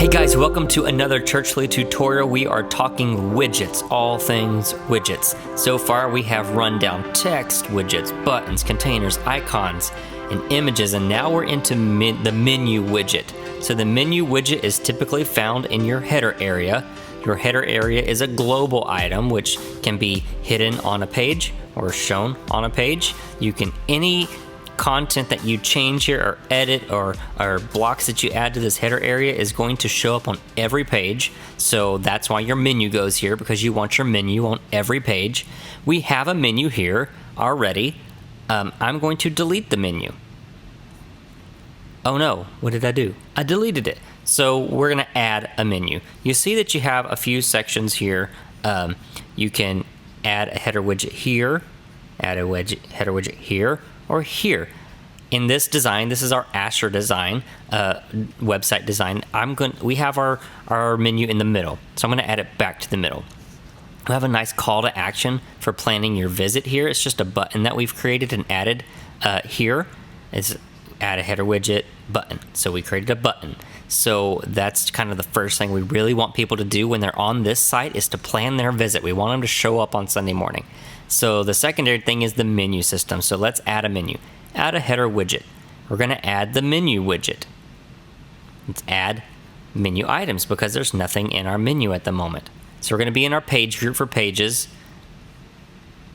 Hey guys, welcome to another Churchly tutorial. We are talking widgets, all things widgets. So far we have run down text, widgets, buttons, containers, icons, and images, and now we're into the menu widget. So the menu widget is typically found in your header area. Your header area is a global item which can be hidden on a page or shown on a page. You can any content that you change here or edit or blocks that you add to this header area is going to show up on every page. So that's why your menu goes here, because you want your menu on every page. We have a menu here already. I'm going to delete the menu. Oh no, what did I do? I deleted it. So we're going to add a menu. You see that you have a few sections here. You can add a header widget here, add a header widget here, or here. In this design, this is our Asher design, website design. We have our menu in the middle, so I'm going to add it back to the middle. We have a nice call to action for planning your visit here. It's just a button that we've created and added here. It's add a header widget button. So we created a button. So that's kind of the first thing we really want people to do when they're on this site, is to plan their visit. We want them to show up on Sunday morning. So the secondary thing is the menu system. So let's add a menu. Add a header widget. We're going to add the menu widget. Let's add menu items because there's nothing in our menu at the moment. So we're going to be in our page group for pages.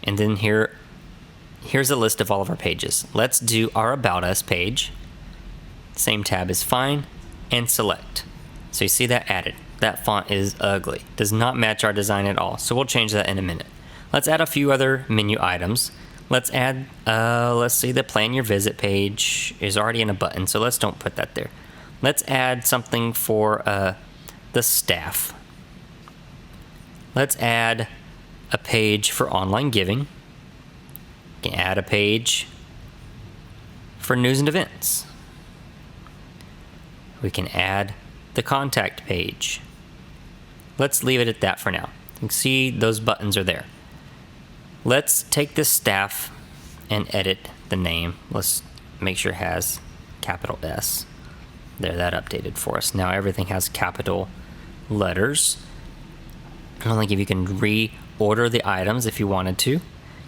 And then here's a list of all of our pages. Let's do our About Us page. Same tab is fine. And select. So you see that added. That font is ugly. Does not match our design at all. So we'll change that in a minute. Let's add a few other menu items. Let's add, let's see, the Plan Your Visit page is already in a button, so let's don't put that there. Let's add something for the staff. Let's add a page for online giving. We can add a page for news and events. We can add the contact page. Let's leave it at that for now. You can see those buttons are there. Let's take this staff and edit the name. Let's make sure it has capital S. There, that updated for us. Now everything has capital letters. I don't think if you can reorder the items if you wanted to.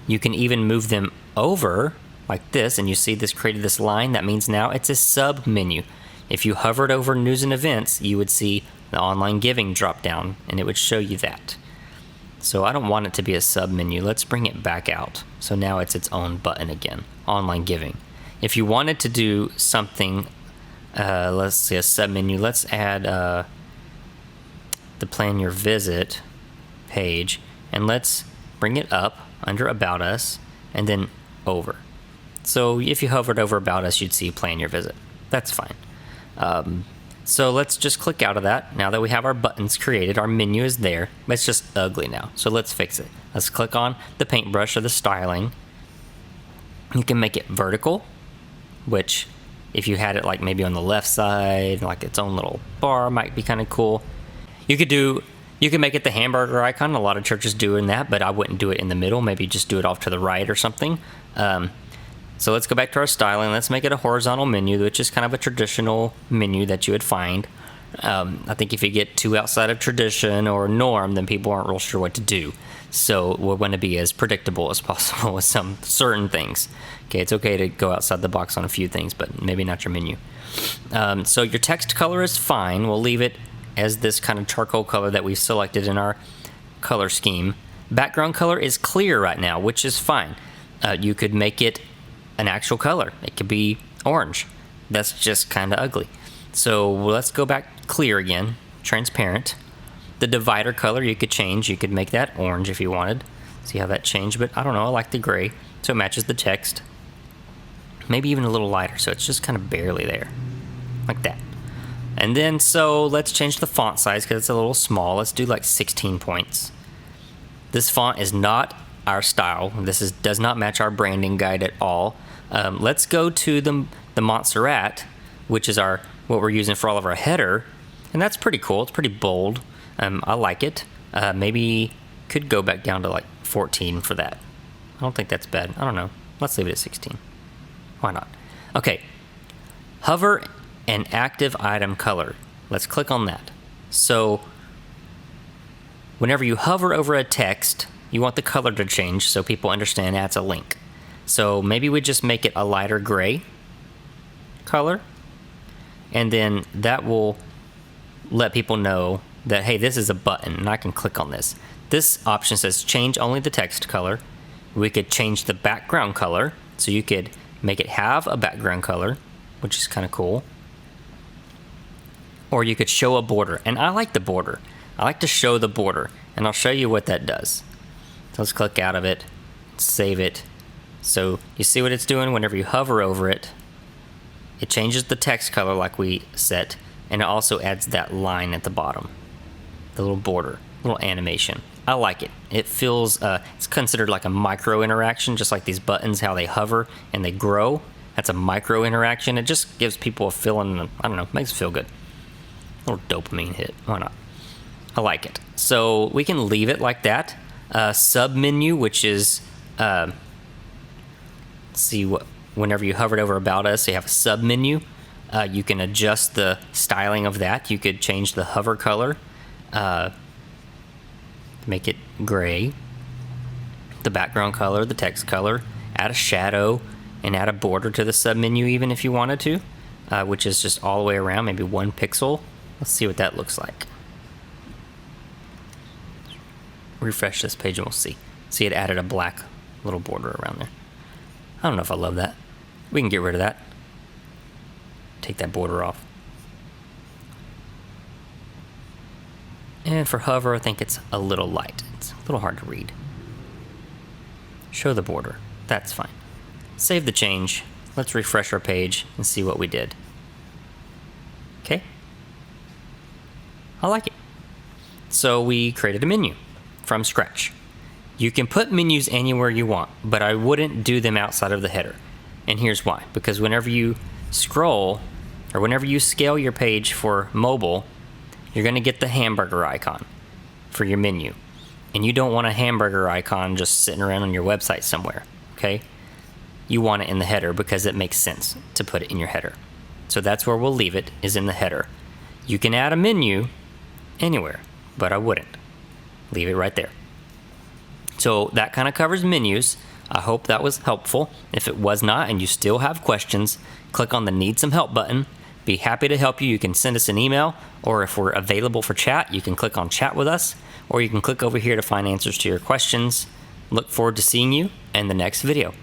You can even move them over like this, and you see this created this line. That means now it's a sub menu. If you hovered over news and events, you would see the online giving drop down, and it would show you that. So I don't want it to be a sub menu. Let's bring it back out. So now it's its own button again, online giving. If you wanted to do something, let's say a sub menu, let's add the Plan Your Visit page, and let's bring it up under About Us and then over. So if you hovered over About Us, you'd see Plan Your Visit. That's fine. So let's just click out of that. Now that we have our buttons created, our menu is there, but it's just ugly now. So let's fix it. Let's click on the paintbrush or the styling. You can make it vertical, which if you had it like maybe on the left side, like its own little bar, might be kind of cool. You can make it the hamburger icon. A lot of churches doing that, but I wouldn't do it in the middle. Maybe just do it off to the right or something. So let's go back to our styling. Let's make it a horizontal menu, which is kind of a traditional menu that you would find. I think if you get too outside of tradition or norm, then people aren't real sure what to do. So we're going to be as predictable as possible with some certain things. Okay, it's okay to go outside the box on a few things, but maybe not your menu. So your text color is fine. We'll leave it as this kind of charcoal color that we've selected in our color scheme. Background color is clear right now, which is fine. You could make it an actual color. It could be orange. That's just kind of ugly. So let's go back clear again, transparent. The divider color you could change. You could make that orange if you wanted. See how that changed, but I don't know, I like the gray, so it matches the text. Maybe even a little lighter, so it's just kind of barely there, like that. And then, so let's change the font size because it's a little small. Let's do like 16 points. This font is not our style. This does not match our branding guide at all. Let's go to the Montserrat, which is what we're using for all of our header, and that's pretty cool. It's pretty bold. I like it. Maybe could go back down to like 14 for that. I don't think that's bad. I don't know. Let's leave it at 16. Why not? Okay. Hover an active item color. Let's click on that. So whenever you hover over a text, you want the color to change so people understand that's a link. So maybe we just make it a lighter gray color, and then that will let people know that, hey, this is a button and I can click on this. This option says change only the text color. We could change the background color, so you could make it have a background color, which is kind of cool. Or you could show a border, and I like the border. I like to show the border, and I'll show you what that does. So let's click out of it, save it. So you see what it's doing whenever you hover over it. It changes the text color like we set, and it also adds that line at the bottom, the little border, little animation. I like it. It feels, it's considered like a micro interaction, just like these buttons, how they hover and they grow. That's a micro interaction. It just gives people a feeling, I don't know, makes it feel good. A little dopamine hit, why not? I like it. So we can leave it like that. Sub menu, which is, see what, whenever you hovered over About Us, you have a sub menu. You can adjust the styling of that. You could change the hover color, make it gray, the background color, the text color, add a shadow, and add a border to the sub menu even if you wanted to, which is just all the way around, maybe 1 pixel. Let's see what that looks like. Refresh this page and we'll see. See, it added a black little border around there. I don't know if I love that. We can get rid of that. Take that border off. And for hover, I think it's a little light. It's a little hard to read. Show the border. That's fine. Save the change. Let's refresh our page and see what we did. Okay. I like it. So we created a menu from scratch. You can put menus anywhere you want, but I wouldn't do them outside of the header. And here's why. Because whenever you scroll, or whenever you scale your page for mobile, you're going to get the hamburger icon for your menu. And you don't want a hamburger icon just sitting around on your website somewhere, okay? You want it in the header because it makes sense to put it in your header. So that's where we'll leave it, is in the header. You can add a menu anywhere, but I wouldn't. Leave it right there. So that kind of covers menus. I hope that was helpful. If it was not and you still have questions, click on the Need Some Help button. Be happy to help you. You can send us an email, or if we're available for chat, you can click on Chat with us, or you can click over here to find answers to your questions. Look forward to seeing you in the next video.